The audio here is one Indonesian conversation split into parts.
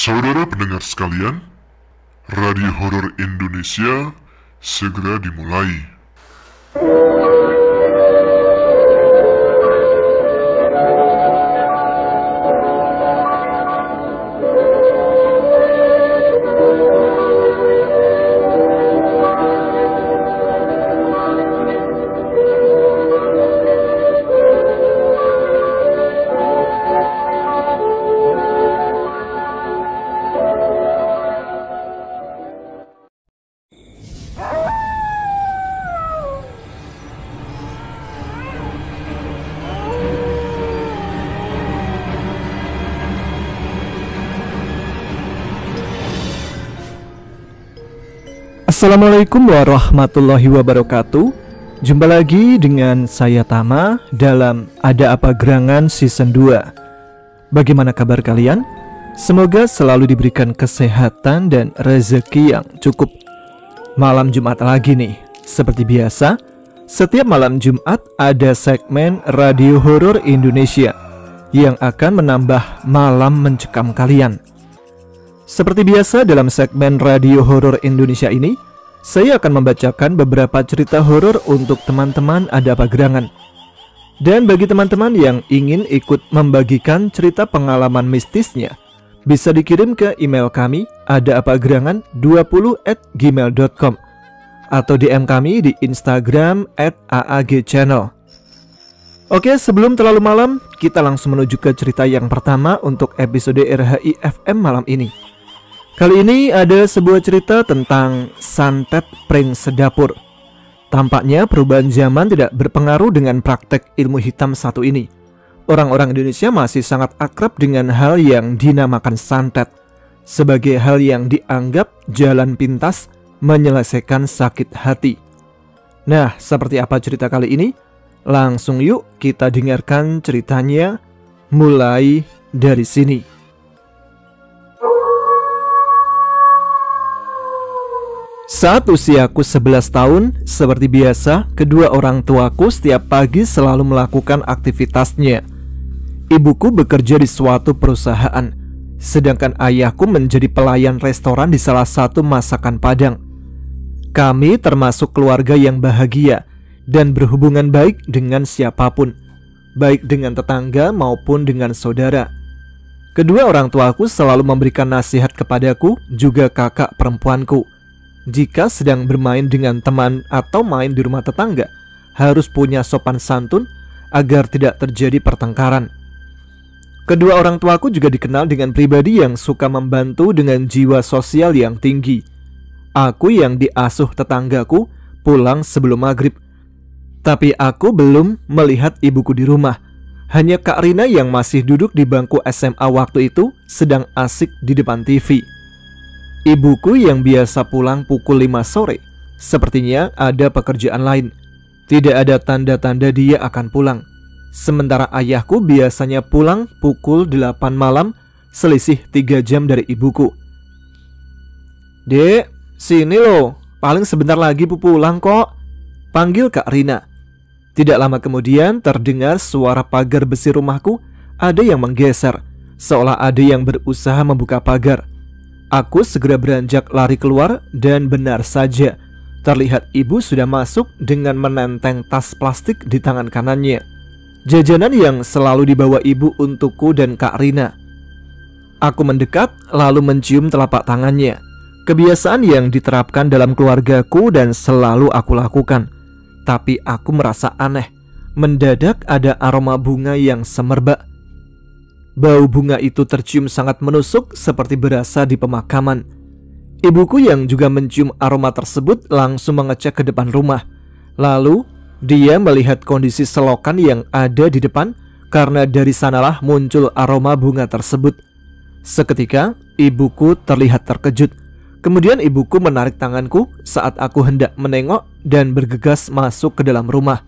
Saudara pendengar sekalian, Radio Horor Indonesia segera dimulai. Assalamualaikum warahmatullahi wabarakatuh. Jumpa lagi dengan saya Tama dalam Ada Apa Gerangan Season 2. Bagaimana kabar kalian? Semoga selalu diberikan kesehatan dan rezeki yang cukup. Malam Jumat lagi nih. Seperti biasa, setiap malam Jumat ada segmen Radio Horor Indonesia yang akan menambah malam mencekam kalian. Seperti biasa dalam segmen Radio Horor Indonesia ini, saya akan membacakan beberapa cerita horor untuk teman-teman Ada Apa Gerangan. Dan bagi teman-teman yang ingin ikut membagikan cerita pengalaman mistisnya, bisa dikirim ke email kami adaapagerangan20@gmail.com atau DM kami di Instagram @aagchannel. Oke, sebelum terlalu malam, kita langsung menuju ke cerita yang pertama untuk episode RHI FM malam ini. Kali ini ada sebuah cerita tentang santet pring sedapur. Tampaknya perubahan zaman tidak berpengaruh dengan praktek ilmu hitam satu ini. Orang-orang Indonesia masih sangat akrab dengan hal yang dinamakan santet, sebagai hal yang dianggap jalan pintas menyelesaikan sakit hati. Nah, seperti apa cerita kali ini? Langsung yuk kita dengarkan ceritanya mulai dari sini. Saat usiaku 11 tahun, seperti biasa, kedua orang tuaku setiap pagi selalu melakukan aktivitasnya. Ibuku bekerja di suatu perusahaan, sedangkan ayahku menjadi pelayan restoran di salah satu masakan Padang. Kami termasuk keluarga yang bahagia dan berhubungan baik dengan siapapun, baik dengan tetangga maupun dengan saudara. Kedua orang tuaku selalu memberikan nasihat kepadaku, juga kakak perempuanku. Jika sedang bermain dengan teman atau main di rumah tetangga, harus punya sopan santun agar tidak terjadi pertengkaran. Kedua orang tuaku juga dikenal dengan pribadi yang suka membantu dengan jiwa sosial yang tinggi. Aku yang diasuh tetanggaku pulang sebelum maghrib. Tapi aku belum melihat ibuku di rumah. Hanya Kak Rina yang masih duduk di bangku SMA waktu itu sedang asik di depan TV. Ibuku yang biasa pulang pukul 5 sore, sepertinya ada pekerjaan lain. Tidak ada tanda-tanda dia akan pulang. Sementara ayahku biasanya pulang pukul 8 malam, selisih 3 jam dari ibuku. "Dek, sini loh, paling sebentar lagi pulang kok," panggil Kak Rina. Tidak lama kemudian terdengar suara pagar besi rumahku ada yang menggeser, seolah ada yang berusaha membuka pagar. Aku segera beranjak lari keluar dan benar saja, terlihat ibu sudah masuk dengan menenteng tas plastik di tangan kanannya. Jajanan yang selalu dibawa ibu untukku dan Kak Rina. Aku mendekat lalu mencium telapak tangannya. Kebiasaan yang diterapkan dalam keluargaku dan selalu aku lakukan. Tapi aku merasa aneh. Mendadak ada aroma bunga yang semerbak. Bau bunga itu tercium sangat menusuk seperti berasa di pemakaman. Ibuku yang juga mencium aroma tersebut langsung mengecek ke depan rumah. Lalu dia melihat kondisi selokan yang ada di depan karena dari sanalah muncul aroma bunga tersebut. Seketika ibuku terlihat terkejut. Kemudian ibuku menarik tanganku saat aku hendak menengok dan bergegas masuk ke dalam rumah.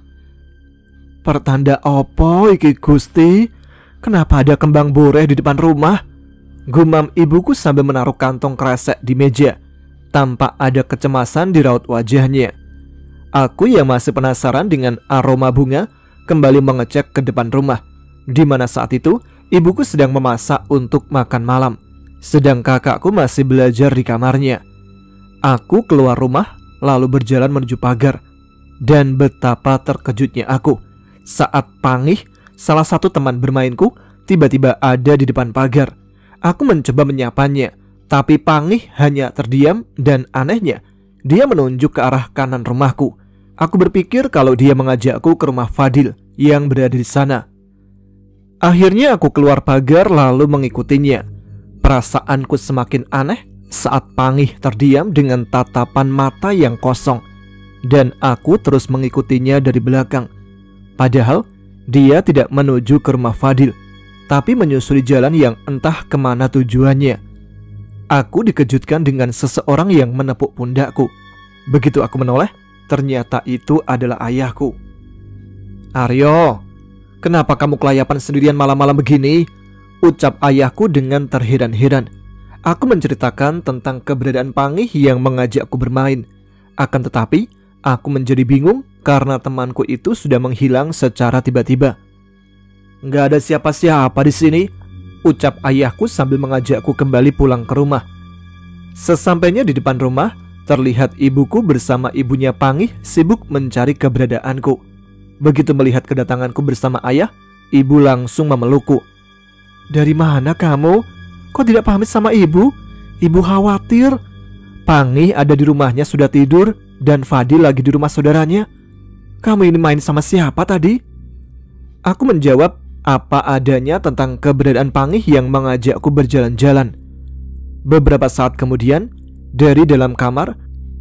"Pertanda opo iki Gusti? Kenapa ada kembang boreh di depan rumah?" gumam ibuku sambil menaruh kantong kresek di meja. Tampak ada kecemasan di raut wajahnya. Aku yang masih penasaran dengan aroma bunga kembali mengecek ke depan rumah, di mana saat itu ibuku sedang memasak untuk makan malam. sedang kakakku masih belajar di kamarnya. Aku keluar rumah lalu berjalan menuju pagar. Dan betapa terkejutnya aku saat Pangih, salah satu teman bermainku, tiba-tiba ada di depan pagar. Aku mencoba menyapanya, tapi Pangih hanya terdiam dan anehnya dia menunjuk ke arah kanan rumahku. Aku berpikir kalau dia mengajakku ke rumah Fadil yang berada di sana. Akhirnya aku keluar pagar lalu mengikutinya. Perasaanku semakin aneh saat Pangih terdiam dengan tatapan mata yang kosong. Dan aku terus mengikutinya dari belakang. Padahal dia tidak menuju ke rumah Fadil, tapi menyusuri jalan yang entah kemana tujuannya. Aku dikejutkan dengan seseorang yang menepuk pundakku. Begitu aku menoleh, ternyata itu adalah ayahku. "Aryo, kenapa kamu kelayapan sendirian malam-malam begini?" ucap ayahku dengan terheran-heran. Aku menceritakan tentang keberadaan Pangih yang mengajakku bermain. Akan tetapi aku menjadi bingung karena temanku itu sudah menghilang secara tiba-tiba. "Nggak ada siapa-siapa di sini," ucap ayahku sambil mengajakku kembali pulang ke rumah. Sesampainya di depan rumah, terlihat ibuku bersama ibunya Pangih sibuk mencari keberadaanku. Begitu melihat kedatanganku bersama ayah, ibu langsung memelukku. "Dari mana kamu? Kok tidak pamit sama ibu? Ibu khawatir. Pangih ada di rumahnya sudah tidur dan Fadil lagi di rumah saudaranya. Kamu ini main sama siapa tadi?" Aku menjawab apa adanya tentang keberadaan Pangih yang mengajakku berjalan-jalan. Beberapa saat kemudian, dari dalam kamar,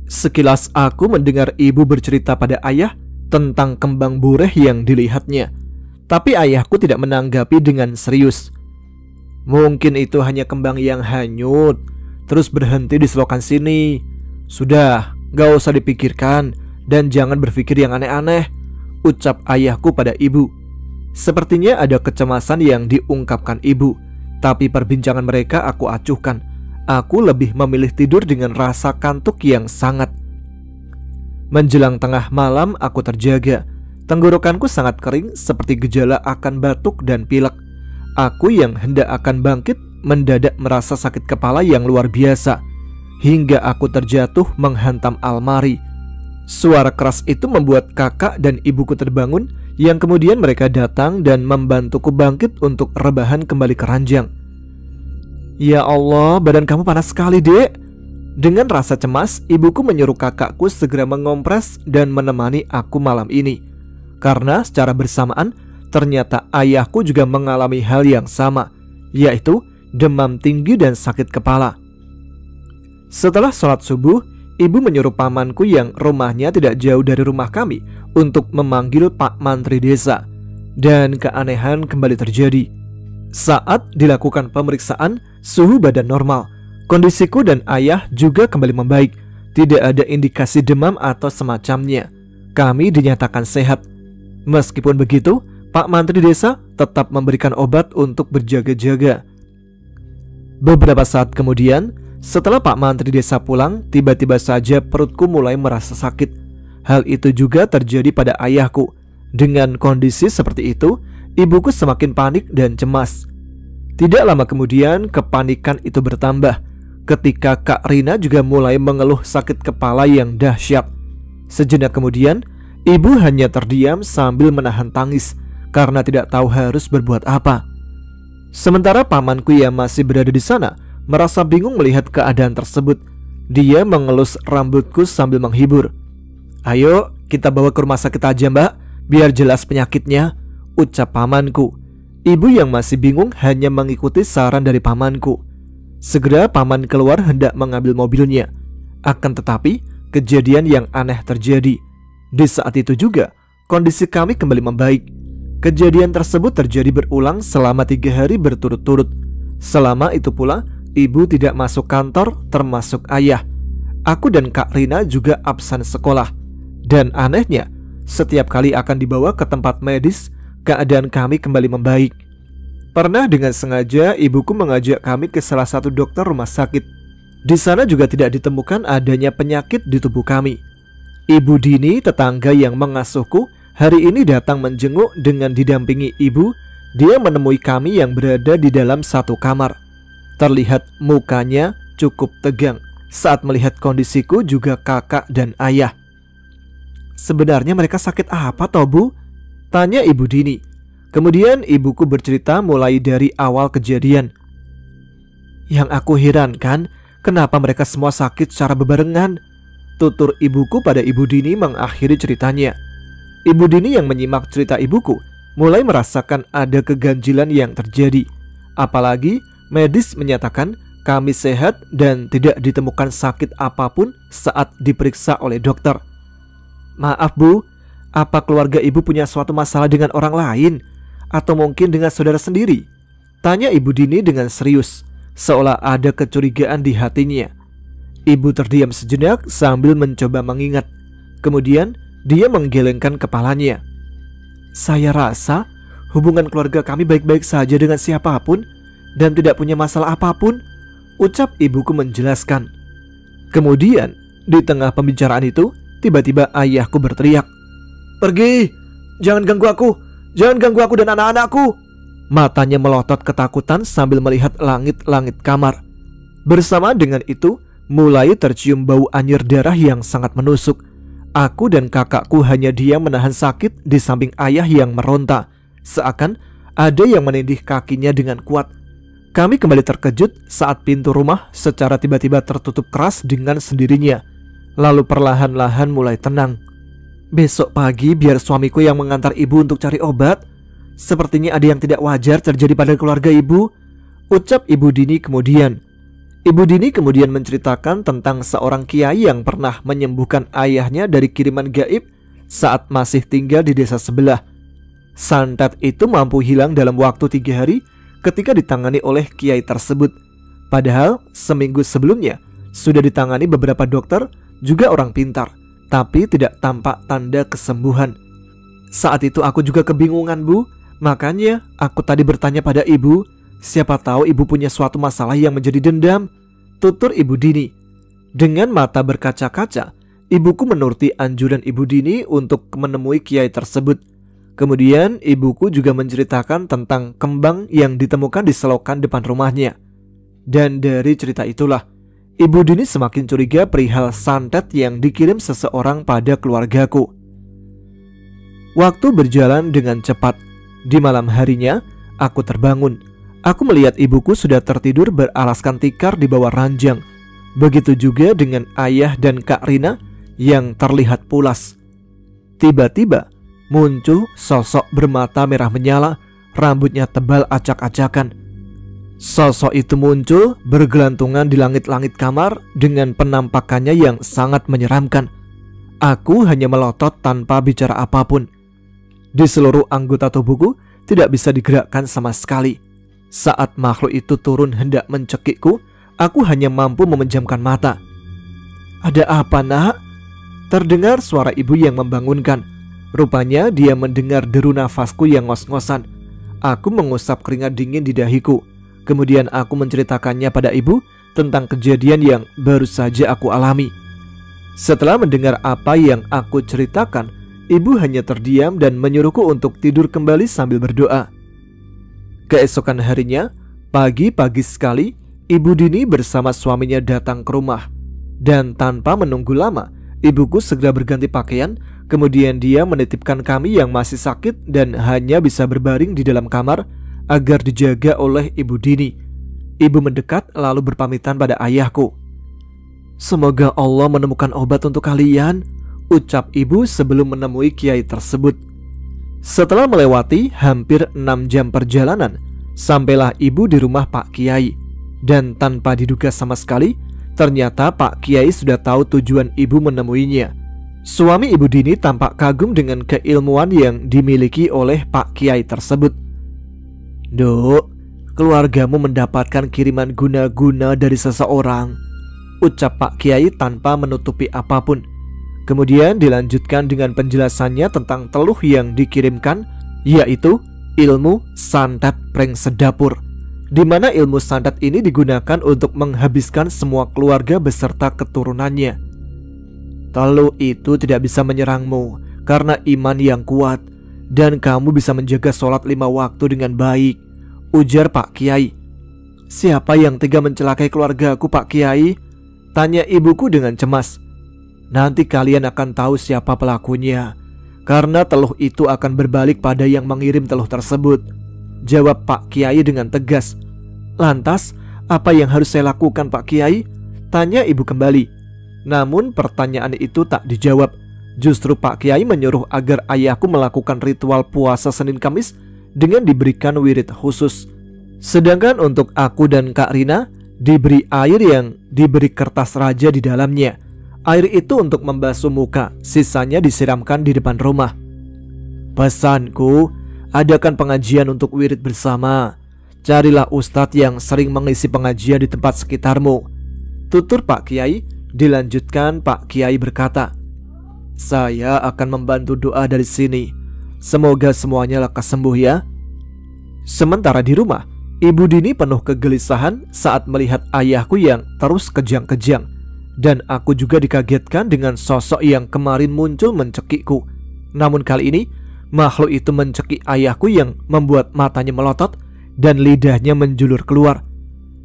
sekilas aku mendengar ibu bercerita pada ayah tentang kembang bureh yang dilihatnya. Tapi ayahku tidak menanggapi dengan serius. "Mungkin itu hanya kembang yang hanyut, terus berhenti di selokan sini. Sudah, gak usah dipikirkan dan jangan berpikir yang aneh-aneh," ucap ayahku pada ibu. Sepertinya ada kecemasan yang diungkapkan ibu, tapi perbincangan mereka aku acuhkan. Aku lebih memilih tidur dengan rasa kantuk yang sangat. Menjelang tengah malam aku terjaga. Tenggorokanku sangat kering seperti gejala akan batuk dan pilek. Aku yang hendak akan bangkit mendadak merasa sakit kepala yang luar biasa, hingga aku terjatuh menghantam almari. Suara keras itu membuat kakak dan ibuku terbangun, yang kemudian mereka datang dan membantuku bangkit untuk rebahan kembali ke ranjang. "Ya Allah, badan kamu panas sekali, Dek." Dengan rasa cemas, ibuku menyuruh kakakku segera mengompres dan menemani aku malam ini. Karena secara bersamaan, ternyata ayahku juga mengalami hal yang sama, yaitu demam tinggi dan sakit kepala. Setelah sholat subuh, ibu menyuruh pamanku yang rumahnya tidak jauh dari rumah kami untuk memanggil Pak Mantri Desa. Dan keanehan kembali terjadi. Saat dilakukan pemeriksaan, suhu badan normal. Kondisiku dan ayah juga kembali membaik. Tidak ada indikasi demam atau semacamnya. Kami dinyatakan sehat. Meskipun begitu, Pak Mantri Desa tetap memberikan obat untuk berjaga-jaga. Beberapa saat kemudian, setelah Pak Mantri Desa pulang, tiba-tiba saja perutku mulai merasa sakit. Hal itu juga terjadi pada ayahku. Dengan kondisi seperti itu, ibuku semakin panik dan cemas. Tidak lama kemudian, kepanikan itu bertambah ketika Kak Rina juga mulai mengeluh sakit kepala yang dahsyat. Sejenak kemudian, ibu hanya terdiam sambil menahan tangis karena tidak tahu harus berbuat apa. Sementara pamanku yang masih berada di sana merasa bingung melihat keadaan tersebut. Dia mengelus rambutku sambil menghibur. "Ayo, kita bawa ke rumah sakit aja, Mbak, biar jelas penyakitnya," ucap pamanku. Ibu yang masih bingung hanya mengikuti saran dari pamanku. Segera paman keluar hendak mengambil mobilnya. Akan tetapi, kejadian yang aneh terjadi. Di saat itu juga, kondisi kami kembali membaik. Kejadian tersebut terjadi berulang selama 3 hari berturut-turut. Selama itu pula, ibu tidak masuk kantor termasuk ayah. Aku dan Kak Rina juga absen sekolah. Dan anehnya, setiap kali akan dibawa ke tempat medis, keadaan kami kembali membaik. Pernah dengan sengaja ibuku mengajak kami ke salah satu dokter rumah sakit. Di sana juga tidak ditemukan adanya penyakit di tubuh kami. Ibu Dini, tetangga yang mengasuhku, hari ini datang menjenguk dengan didampingi ibu. Dia menemui kami yang berada di dalam satu kamar. Terlihat mukanya cukup tegang saat melihat kondisiku juga kakak dan ayah. "Sebenarnya mereka sakit apa toh, Bu?" tanya Ibu Dini. Kemudian ibuku bercerita mulai dari awal kejadian. "Yang aku herankan, kenapa mereka semua sakit secara bebarengan?" tutur ibuku pada Ibu Dini mengakhiri ceritanya. Ibu Dini yang menyimak cerita ibuku mulai merasakan ada keganjilan yang terjadi. Apalagi medis menyatakan kami sehat dan tidak ditemukan sakit apapun saat diperiksa oleh dokter. "Maaf Bu, apa keluarga ibu punya suatu masalah dengan orang lain? Atau mungkin dengan saudara sendiri?" tanya Ibu Dini dengan serius, seolah ada kecurigaan di hatinya. Ibu terdiam sejenak sambil mencoba mengingat. Kemudian dia menggelengkan kepalanya. "Saya rasa hubungan keluarga kami baik-baik saja dengan siapapun dan tidak punya masalah apapun," ucap ibuku menjelaskan. Kemudian di tengah pembicaraan itu tiba-tiba ayahku berteriak, "Pergi! Jangan ganggu aku! Jangan ganggu aku dan anak-anakku!" Matanya melotot ketakutan sambil melihat langit-langit kamar. Bersama dengan itu mulai tercium bau anyir darah yang sangat menusuk. Aku dan kakakku hanya diam menahan sakit di samping ayah yang meronta, seakan ada yang menindih kakinya dengan kuat. Kami kembali terkejut saat pintu rumah secara tiba-tiba tertutup keras dengan sendirinya. Lalu perlahan-lahan mulai tenang. "Besok pagi biar suamiku yang mengantar ibu untuk cari obat. Sepertinya ada yang tidak wajar terjadi pada keluarga ibu," ucap Ibu Dini kemudian. Ibu Dini kemudian menceritakan tentang seorang kiai yang pernah menyembuhkan ayahnya dari kiriman gaib saat masih tinggal di desa sebelah. Santet itu mampu hilang dalam waktu 3 hari ketika ditangani oleh kiai tersebut. Padahal seminggu sebelumnya sudah ditangani beberapa dokter, juga orang pintar, tapi tidak tampak tanda kesembuhan. "Saat itu aku juga kebingungan Bu, makanya aku tadi bertanya pada ibu. Siapa tahu ibu punya suatu masalah yang menjadi dendam," tutur Ibu Dini. Dengan mata berkaca-kaca, ibuku menuruti anjuran Ibu Dini untuk menemui kiai tersebut. Kemudian ibuku juga menceritakan tentang kembang yang ditemukan di selokan depan rumahnya. Dan dari cerita itulah Ibu Dini semakin curiga perihal santet yang dikirim seseorang pada keluargaku. Waktu berjalan dengan cepat. Di malam harinya aku terbangun. Aku melihat ibuku sudah tertidur beralaskan tikar di bawah ranjang. Begitu juga dengan ayah dan Kak Rina yang terlihat pulas. Tiba-tiba muncul sosok bermata merah menyala, rambutnya tebal acak-acakan. Sosok itu muncul bergelantungan di langit-langit kamar dengan penampakannya yang sangat menyeramkan. Aku hanya melotot tanpa bicara apapun. Di seluruh anggota tubuhku tidak bisa digerakkan sama sekali. Saat makhluk itu turun hendak mencekikku, aku hanya mampu memejamkan mata. "Ada apa, Nak?" terdengar suara ibu yang membangunkan. Rupanya dia mendengar deru nafasku yang ngos-ngosan. Aku mengusap keringat dingin di dahiku. Kemudian aku menceritakannya pada ibu tentang kejadian yang baru saja aku alami. Setelah mendengar apa yang aku ceritakan, ibu hanya terdiam dan menyuruhku untuk tidur kembali sambil berdoa. Keesokan harinya, pagi-pagi sekali, Ibu Dini bersama suaminya datang ke rumah. Dan tanpa menunggu lama, ibuku segera berganti pakaian. Kemudian dia menitipkan kami yang masih sakit dan hanya bisa berbaring di dalam kamar agar dijaga oleh Ibu Dini. Ibu mendekat lalu berpamitan pada ayahku. "Semoga Allah menemukan obat untuk kalian," ucap ibu sebelum menemui kiai tersebut. Setelah melewati hampir 6 jam perjalanan, sampailah ibu di rumah Pak Kiai. Dan tanpa diduga sama sekali, ternyata Pak Kiai sudah tahu tujuan ibu menemuinya. Suami Ibu Dini tampak kagum dengan keilmuan yang dimiliki oleh Pak Kiai tersebut. "Duk, keluargamu mendapatkan kiriman guna-guna dari seseorang," ucap Pak Kiai tanpa menutupi apapun. Kemudian dilanjutkan dengan penjelasannya tentang teluh yang dikirimkan, yaitu ilmu santet pring sedapur, di mana ilmu santet ini digunakan untuk menghabiskan semua keluarga beserta keturunannya. "Teluh itu tidak bisa menyerangmu karena iman yang kuat, dan kamu bisa menjaga sholat 5 waktu dengan baik," ujar Pak Kiai. "Siapa yang tega mencelakai keluargaku, Pak Kiai?" tanya ibuku dengan cemas. "Nanti kalian akan tahu siapa pelakunya, karena teluh itu akan berbalik pada yang mengirim teluh tersebut," jawab Pak Kiai dengan tegas. "Lantas, apa yang harus saya lakukan, Pak Kiai?" tanya ibu kembali. Namun pertanyaan itu tak dijawab. Justru Pak Kiai menyuruh agar ayahku melakukan ritual puasa Senin Kamis dengan diberikan wirid khusus. Sedangkan untuk aku dan Kak Rina diberi air yang diberi kertas raja di dalamnya. Air itu untuk membasuh muka, sisanya disiramkan di depan rumah. "Pesanku, adakan pengajian untuk wirid bersama. Carilah ustadz yang sering mengisi pengajian di tempat sekitarmu," tutur Pak Kiai. Dilanjutkan Pak Kiai berkata, "Saya akan membantu doa dari sini. Semoga semuanya lekas sembuh ya." Sementara di rumah, Ibu Dini penuh kegelisahan saat melihat ayahku yang terus kejang-kejang. Dan aku juga dikagetkan dengan sosok yang kemarin muncul mencekikku. Namun kali ini, makhluk itu mencekik ayahku yang membuat matanya melotot dan lidahnya menjulur keluar.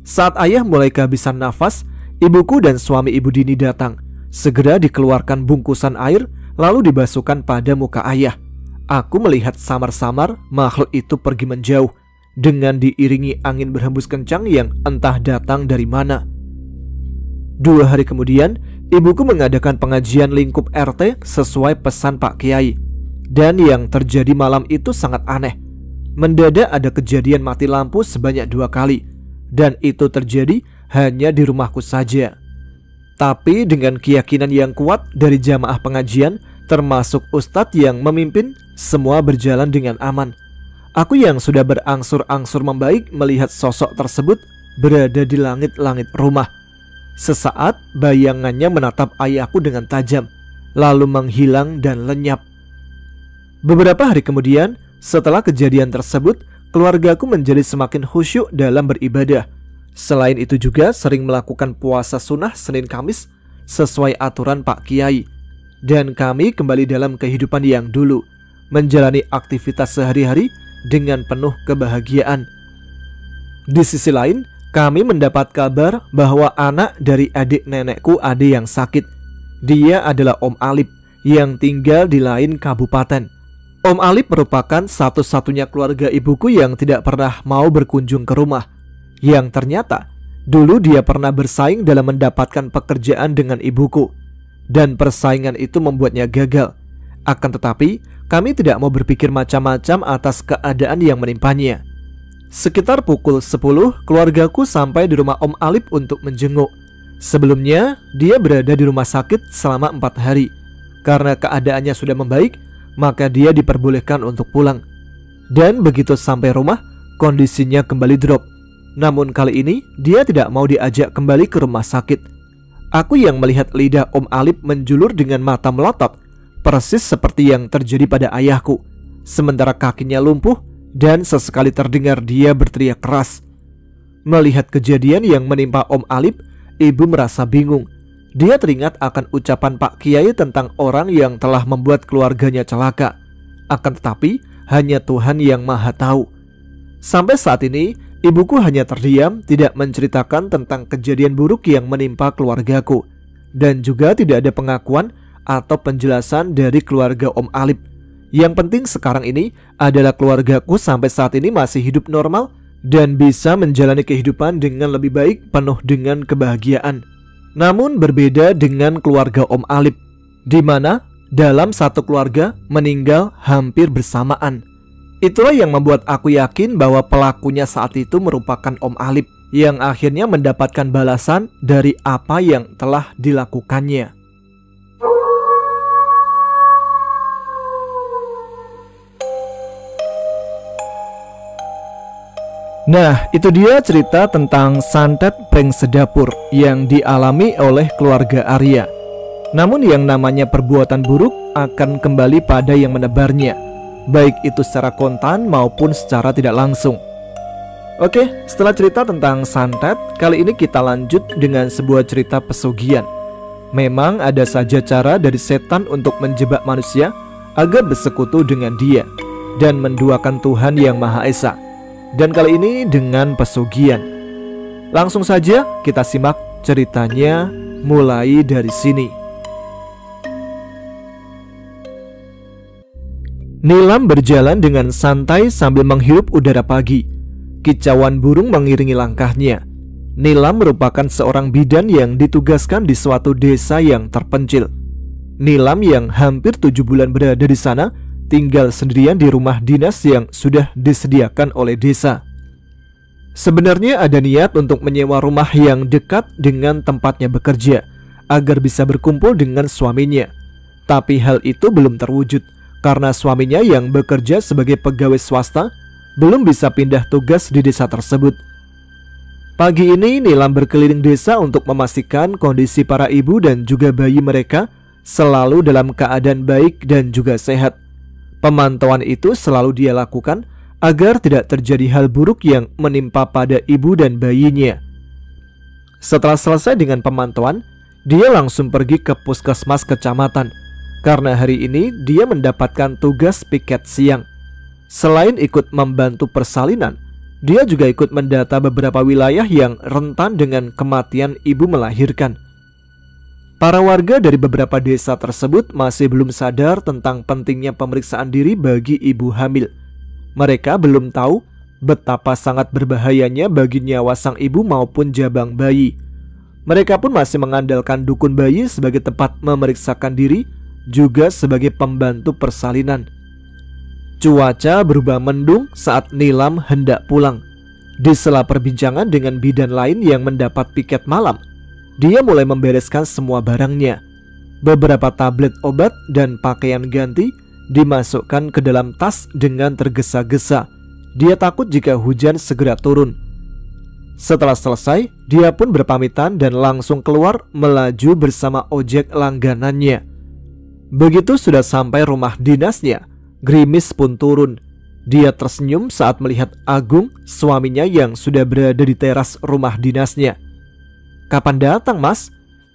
Saat ayah mulai kehabisan nafas, ibuku dan suami Ibu Dini datang. Segera dikeluarkan bungkusan air, lalu dibasuhkan pada muka ayah. Aku melihat samar-samar makhluk itu pergi menjauh, dengan diiringi angin berhembus kencang yang entah datang dari mana. 2 hari kemudian, ibuku mengadakan pengajian lingkup RT sesuai pesan Pak Kiai. Dan yang terjadi malam itu sangat aneh. Mendadak ada kejadian mati lampu sebanyak 2 kali. Dan itu terjadi hanya di rumahku saja. Tapi dengan keyakinan yang kuat dari jamaah pengajian, termasuk ustadz yang memimpin, semua berjalan dengan aman. Aku yang sudah berangsur-angsur membaik melihat sosok tersebut berada di langit-langit rumah. Sesaat bayangannya menatap ayahku dengan tajam, lalu menghilang dan lenyap. Beberapa hari kemudian, setelah kejadian tersebut, keluargaku menjadi semakin khusyuk dalam beribadah. Selain itu juga sering melakukan puasa sunnah Senin Kamis sesuai aturan Pak Kiai. Dan kami kembali dalam kehidupan yang dulu, menjalani aktivitas sehari-hari dengan penuh kebahagiaan. Di sisi lain, kami mendapat kabar bahwa anak dari adik nenekku ada yang sakit. Dia adalah Om Alip yang tinggal di lain kabupaten. Om Alip merupakan satu-satunya keluarga ibuku yang tidak pernah mau berkunjung ke rumah. Yang ternyata dulu dia pernah bersaing dalam mendapatkan pekerjaan dengan ibuku. Dan persaingan itu membuatnya gagal. Akan tetapi kami tidak mau berpikir macam-macam atas keadaan yang menimpanya. Sekitar pukul 10, keluargaku sampai di rumah Om Alip untuk menjenguk. Sebelumnya dia berada di rumah sakit selama 4 hari. Karena keadaannya sudah membaik, maka dia diperbolehkan untuk pulang. Dan begitu sampai rumah, kondisinya kembali drop. Namun kali ini dia tidak mau diajak kembali ke rumah sakit. Aku yang melihat lidah Om Alip menjulur dengan mata melotot, persis seperti yang terjadi pada ayahku. Sementara kakinya lumpuh dan sesekali terdengar dia berteriak keras. Melihat kejadian yang menimpa Om Alip, ibu merasa bingung. Dia teringat akan ucapan Pak Kiai tentang orang yang telah membuat keluarganya celaka. Akan tetapi hanya Tuhan yang Maha Tahu. Sampai saat ini ibuku hanya terdiam, tidak menceritakan tentang kejadian buruk yang menimpa keluargaku. Dan juga tidak ada pengakuan atau penjelasan dari keluarga Om Alip. Yang penting sekarang ini adalah keluargaku sampai saat ini masih hidup normal dan bisa menjalani kehidupan dengan lebih baik, penuh dengan kebahagiaan. Namun berbeda dengan keluarga Om Alip, di mana dalam satu keluarga meninggal hampir bersamaan. Itulah yang membuat aku yakin bahwa pelakunya saat itu merupakan Om Alip yang akhirnya mendapatkan balasan dari apa yang telah dilakukannya. Nah, itu dia cerita tentang santet prank sedapur yang dialami oleh keluarga Arya. Namun yang namanya perbuatan buruk akan kembali pada yang menebarnya, baik itu secara kontan maupun secara tidak langsung. Oke, setelah cerita tentang santet, kali ini kita lanjut dengan sebuah cerita pesugihan. Memang ada saja cara dari setan untuk menjebak manusia agar bersekutu dengan dia dan menduakan Tuhan yang Maha Esa. Dan kali ini dengan pesugihan. Langsung saja kita simak ceritanya mulai dari sini. Nilam berjalan dengan santai sambil menghirup udara pagi. Kicauan burung mengiringi langkahnya. Nilam merupakan seorang bidan yang ditugaskan di suatu desa yang terpencil. Nilam yang hampir 7 bulan berada di sana tinggal sendirian di rumah dinas yang sudah disediakan oleh desa. Sebenarnya ada niat untuk menyewa rumah yang dekat dengan tempatnya bekerja agar bisa berkumpul dengan suaminya. Tapi hal itu belum terwujud karena suaminya yang bekerja sebagai pegawai swasta belum bisa pindah tugas di desa tersebut. Pagi ini Nilam berkeliling desa untuk memastikan kondisi para ibu dan juga bayi mereka selalu dalam keadaan baik dan juga sehat. Pemantauan itu selalu dia lakukan agar tidak terjadi hal buruk yang menimpa pada ibu dan bayinya. Setelah selesai dengan pemantauan, dia langsung pergi ke puskesmas kecamatan karena hari ini dia mendapatkan tugas piket siang. Selain ikut membantu persalinan, dia juga ikut mendata beberapa wilayah yang rentan dengan kematian ibu melahirkan. Para warga dari beberapa desa tersebut masih belum sadar tentang pentingnya pemeriksaan diri bagi ibu hamil. Mereka belum tahu betapa sangat berbahayanya bagi nyawa sang ibu maupun jabang bayi. Mereka pun masih mengandalkan dukun bayi sebagai tempat memeriksakan diri, juga sebagai pembantu persalinan. Cuaca berubah mendung saat Nilam hendak pulang. Di sela perbincangan dengan bidan lain yang mendapat piket malam, dia mulai membereskan semua barangnya. Beberapa tablet obat dan pakaian ganti dimasukkan ke dalam tas dengan tergesa-gesa. Dia takut jika hujan segera turun. Setelah selesai, dia pun berpamitan dan langsung keluar melaju bersama ojek langganannya. Begitu sudah sampai rumah dinasnya, gerimis pun turun. Dia tersenyum saat melihat Agung, suaminya yang sudah berada di teras rumah dinasnya. "Kapan datang, Mas?"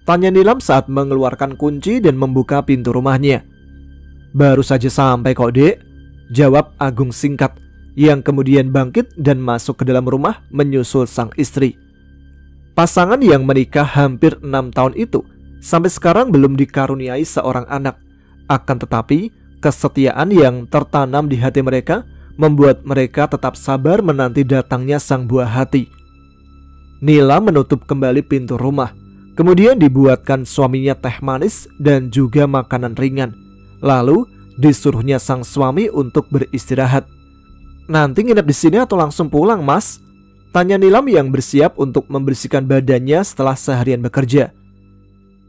tanya Nilam saat mengeluarkan kunci dan membuka pintu rumahnya. "Baru saja sampai kok, Dek," jawab Agung singkat, yang kemudian bangkit dan masuk ke dalam rumah menyusul sang istri. Pasangan yang menikah hampir 6 tahun itu sampai sekarang belum dikaruniai seorang anak. Akan tetapi, kesetiaan yang tertanam di hati mereka membuat mereka tetap sabar menanti datangnya sang buah hati. Nila menutup kembali pintu rumah, kemudian dibuatkan suaminya teh manis dan juga makanan ringan. Lalu disuruhnya sang suami untuk beristirahat. "Nanti nginep di sini atau langsung pulang, Mas?" tanya Nilam yang bersiap untuk membersihkan badannya setelah seharian bekerja.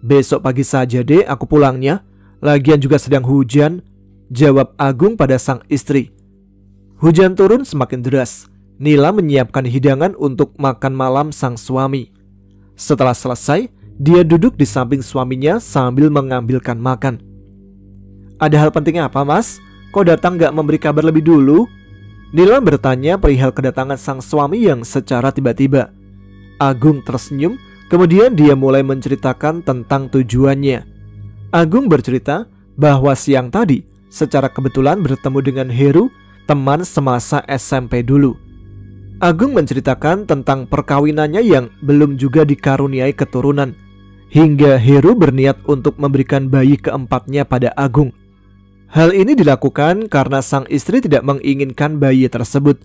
"Besok pagi saja, Dek, aku pulangnya. Lagian juga sedang hujan," jawab Agung pada sang istri. Hujan turun semakin deras. Nila menyiapkan hidangan untuk makan malam sang suami. Setelah selesai, dia duduk di samping suaminya sambil mengambilkan makan. "Ada hal penting apa, Mas? Kok datang gak memberi kabar lebih dulu?" Nila bertanya perihal kedatangan sang suami yang secara tiba-tiba. Agung tersenyum, kemudian dia mulai menceritakan tentang tujuannya. Agung bercerita bahwa siang tadi secara kebetulan bertemu dengan Heru, teman semasa SMP dulu. Agung menceritakan tentang perkawinannya yang belum juga dikaruniai keturunan, hingga Heru berniat untuk memberikan bayi keempatnya pada Agung. Hal ini dilakukan karena sang istri tidak menginginkan bayi tersebut.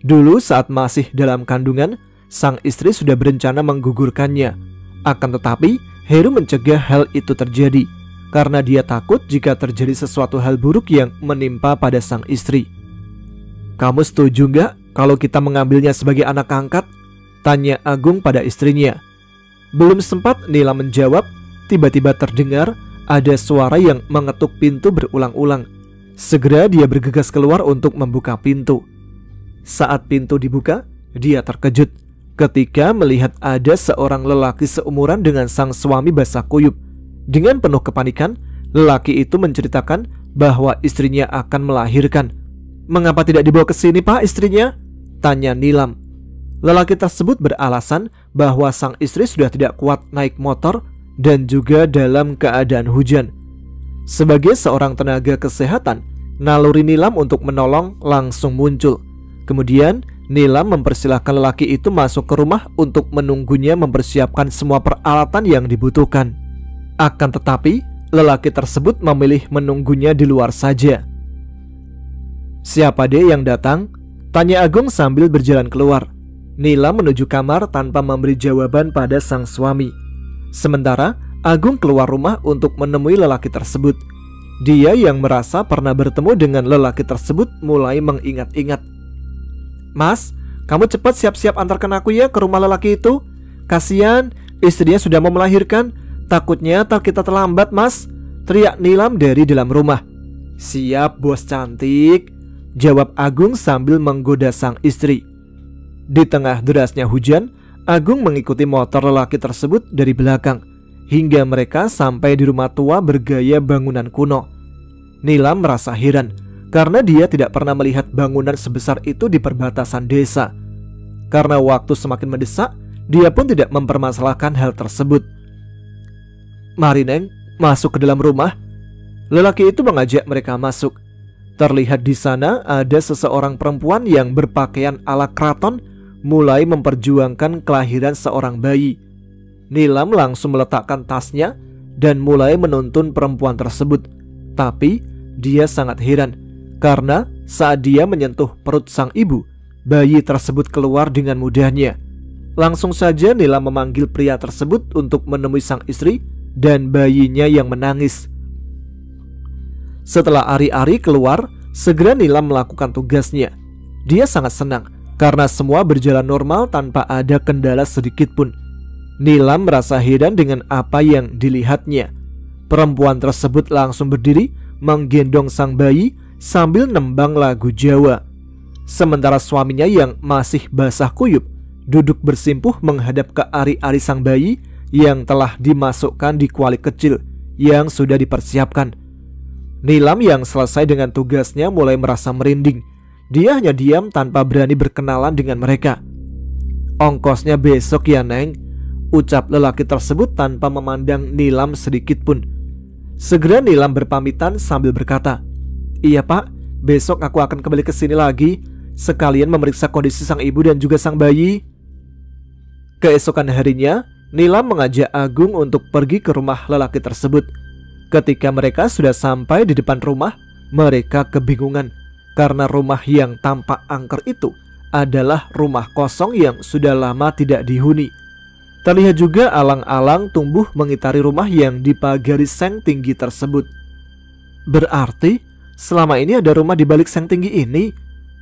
Dulu saat masih dalam kandungan, sang istri sudah berencana menggugurkannya. Akan tetapi, Heru mencegah hal itu terjadi karena dia takut jika terjadi sesuatu hal buruk yang menimpa pada sang istri. "Kamu setuju nggak kalau kita mengambilnya sebagai anak angkat?" tanya Agung pada istrinya. Belum sempat Nila menjawab, tiba-tiba terdengar ada suara yang mengetuk pintu berulang-ulang. Segera dia bergegas keluar untuk membuka pintu. Saat pintu dibuka, dia terkejut ketika melihat ada seorang lelaki seumuran dengan sang suami basah kuyup. Dengan penuh kepanikan, lelaki itu menceritakan bahwa istrinya akan melahirkan. "Mengapa tidak dibawa ke sini, Pak, istrinya?" tanya Nilam. Lelaki tersebut beralasan bahwa sang istri sudah tidak kuat naik motor dan juga dalam keadaan hujan. Sebagai seorang tenaga kesehatan, naluri Nilam untuk menolong langsung muncul. Kemudian Nilam mempersilahkan lelaki itu masuk ke rumah untuk menunggunya mempersiapkan semua peralatan yang dibutuhkan. Akan tetapi, lelaki tersebut memilih menunggunya di luar saja. "Siapa dia yang datang?" tanya Agung sambil berjalan keluar. Nilam menuju kamar tanpa memberi jawaban pada sang suami. Sementara Agung keluar rumah untuk menemui lelaki tersebut. Dia yang merasa pernah bertemu dengan lelaki tersebut mulai mengingat-ingat. "Mas, kamu cepat siap-siap antarkan aku ya ke rumah lelaki itu. Kasihan, istrinya sudah mau melahirkan. Takutnya ntar kita terlambat, Mas," teriak Nilam dari dalam rumah. "Siap, bos cantik," jawab Agung sambil menggoda sang istri. Di tengah derasnya hujan, Agung mengikuti motor lelaki tersebut dari belakang hingga mereka sampai di rumah tua bergaya bangunan kuno. Nilam merasa heran karena dia tidak pernah melihat bangunan sebesar itu di perbatasan desa. Karena waktu semakin mendesak, dia pun tidak mempermasalahkan hal tersebut. "Mari Neng, masuk ke dalam rumah." Lelaki itu mengajak mereka masuk. Terlihat di sana ada seseorang perempuan yang berpakaian ala keraton mulai memperjuangkan kelahiran seorang bayi. Nilam langsung meletakkan tasnya dan mulai menuntun perempuan tersebut. Tapi dia sangat heran karena saat dia menyentuh perut sang ibu, bayi tersebut keluar dengan mudahnya. Langsung saja Nilam memanggil pria tersebut untuk menemui sang istri dan bayinya yang menangis. Setelah Ari-Ari keluar, segera Nilam melakukan tugasnya. Dia sangat senang karena semua berjalan normal tanpa ada kendala sedikit pun. Nilam merasa heran dengan apa yang dilihatnya. Perempuan tersebut langsung berdiri menggendong sang bayi sambil nembang lagu Jawa. Sementara suaminya yang masih basah kuyup duduk bersimpuh menghadap ke ari-ari sang bayi yang telah dimasukkan di kuali kecil yang sudah dipersiapkan. Nilam yang selesai dengan tugasnya mulai merasa merinding. Dia hanya diam tanpa berani berkenalan dengan mereka. "Ongkosnya besok ya Neng," ucap lelaki tersebut tanpa memandang Nilam sedikit pun. Segera Nilam berpamitan sambil berkata, "Iya Pak, besok aku akan kembali ke sini lagi, sekalian memeriksa kondisi sang ibu dan juga sang bayi." Keesokan harinya, Nilam mengajak Agung untuk pergi ke rumah lelaki tersebut. Ketika mereka sudah sampai di depan rumah, mereka kebingungan karena rumah yang tampak angker itu adalah rumah kosong yang sudah lama tidak dihuni. Terlihat juga alang-alang tumbuh mengitari rumah yang dipagari seng tinggi tersebut. "Berarti selama ini ada rumah di balik seng tinggi ini,"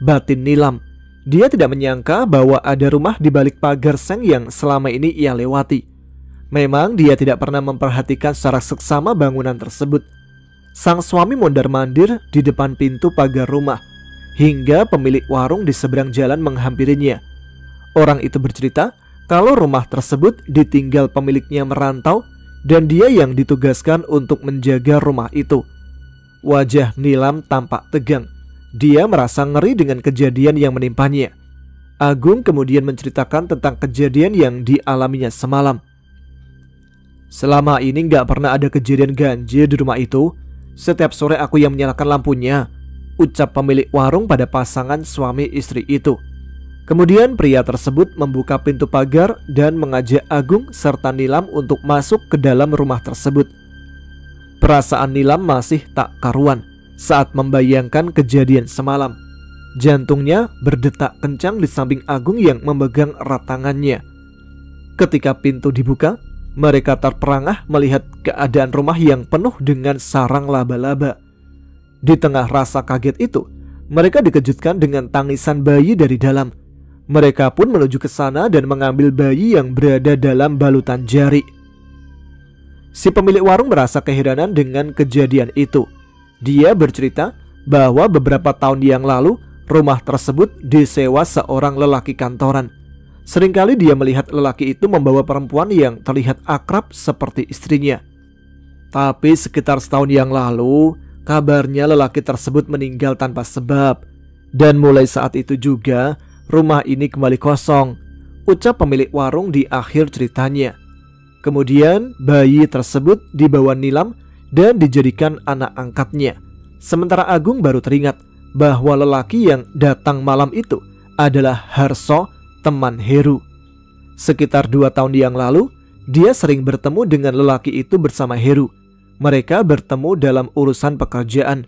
batin Nilam. Dia tidak menyangka bahwa ada rumah di balik pagar seng yang selama ini ia lewati. Memang dia tidak pernah memperhatikan secara seksama bangunan tersebut. Sang suami mondar-mandir di depan pintu pagar rumah hingga pemilik warung di seberang jalan menghampirinya. Orang itu bercerita kalau rumah tersebut ditinggal pemiliknya merantau dan dia yang ditugaskan untuk menjaga rumah itu. Wajah Nilam tampak tegang. Dia merasa ngeri dengan kejadian yang menimpanya. Agung kemudian menceritakan tentang kejadian yang dialaminya semalam. "Selama ini gak pernah ada kejadian ganjil di rumah itu. Setiap sore aku yang menyalakan lampunya," ucap pemilik warung pada pasangan suami istri itu. Kemudian pria tersebut membuka pintu pagar dan mengajak Agung serta Nilam untuk masuk ke dalam rumah tersebut. Perasaan Nilam masih tak karuan saat membayangkan kejadian semalam. Jantungnya berdetak kencang di samping Agung yang memegang erat tangannya. Ketika pintu dibuka, mereka terperangah melihat keadaan rumah yang penuh dengan sarang laba-laba. Di tengah rasa kaget itu, mereka dikejutkan dengan tangisan bayi dari dalam. Mereka pun menuju ke sana dan mengambil bayi yang berada dalam balutan jari. Si pemilik warung merasa keheranan dengan kejadian itu. Dia bercerita bahwa beberapa tahun yang lalu rumah tersebut disewa seorang lelaki kantoran. Seringkali dia melihat lelaki itu membawa perempuan yang terlihat akrab seperti istrinya. Tapi sekitar setahun yang lalu, kabarnya lelaki tersebut meninggal tanpa sebab. Dan mulai saat itu juga rumah ini kembali kosong, ucap pemilik warung di akhir ceritanya. Kemudian bayi tersebut dibawa Nilam dan dijadikan anak angkatnya. Sementara Agung baru teringat bahwa lelaki yang datang malam itu adalah Harso, teman Heru. Sekitar 2 tahun yang lalu, dia sering bertemu dengan lelaki itu bersama Heru. Mereka bertemu dalam urusan pekerjaan.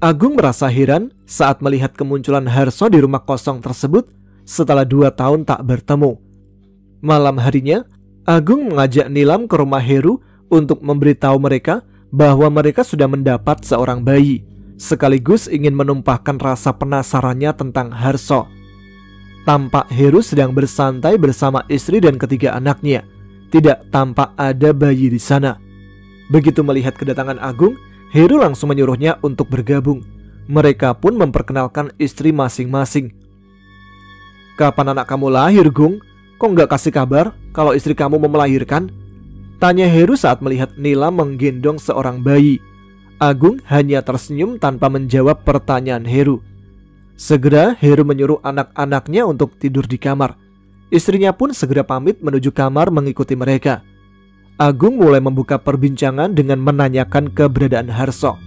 Agung merasa heran saat melihat kemunculan Harso di rumah kosong tersebut setelah 2 tahun tak bertemu. Malam harinya, Agung mengajak Nilam ke rumah Heru untuk memberitahu mereka bahwa mereka sudah mendapat seorang bayi, sekaligus ingin menumpahkan rasa penasarannya tentang Harso. Tampak Heru sedang bersantai bersama istri dan ketiga anaknya. Tidak tampak ada bayi di sana. Begitu melihat kedatangan Agung, Heru langsung menyuruhnya untuk bergabung. Mereka pun memperkenalkan istri masing-masing. "Kapan anak kamu lahir, Gung? Kok nggak kasih kabar kalau istri kamu mau melahirkan?" tanya Heru saat melihat Nilam menggendong seorang bayi. Agung hanya tersenyum tanpa menjawab pertanyaan Heru. Segera Heru menyuruh anak-anaknya untuk tidur di kamar. Istrinya pun segera pamit menuju kamar mengikuti mereka. Agung mulai membuka perbincangan dengan menanyakan keberadaan Harso.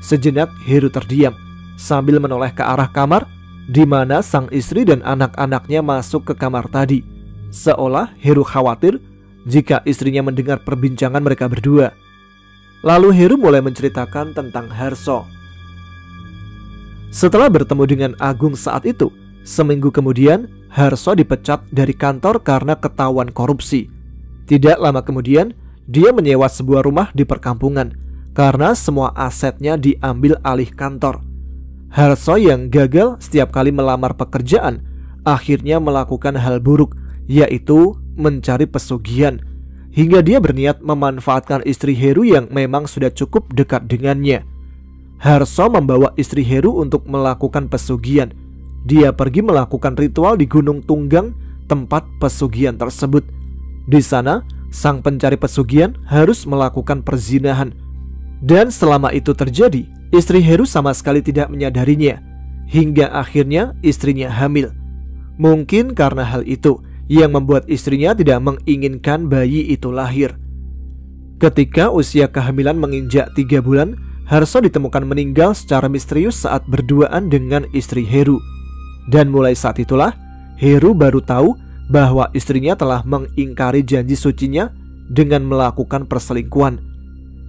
Sejenak Heru terdiam sambil menoleh ke arah kamar di mana sang istri dan anak-anaknya masuk ke kamar tadi. Seolah Heru khawatir jika istrinya mendengar perbincangan mereka berdua. Lalu Heru mulai menceritakan tentang Harso. Setelah bertemu dengan Agung saat itu, seminggu kemudian Harso dipecat dari kantor karena ketahuan korupsi. Tidak lama kemudian, dia menyewa sebuah rumah di perkampungan karena semua asetnya diambil alih kantor. Harso yang gagal setiap kali melamar pekerjaan akhirnya melakukan hal buruk, yaitu mencari pesugihan, hingga dia berniat memanfaatkan istri Heru yang memang sudah cukup dekat dengannya. Harso membawa istri Heru untuk melakukan pesugihan. Dia pergi melakukan ritual di Gunung Tunggang, tempat pesugihan tersebut. Di sana, sang pencari pesugihan harus melakukan perzinahan. Dan selama itu terjadi, istri Heru sama sekali tidak menyadarinya, hingga akhirnya istrinya hamil. Mungkin karena hal itu yang membuat istrinya tidak menginginkan bayi itu lahir. Ketika usia kehamilan menginjak 3 bulan, Harso ditemukan meninggal secara misterius saat berduaan dengan istri Heru. Dan mulai saat itulah Heru baru tahu bahwa istrinya telah mengingkari janji sucinya dengan melakukan perselingkuhan.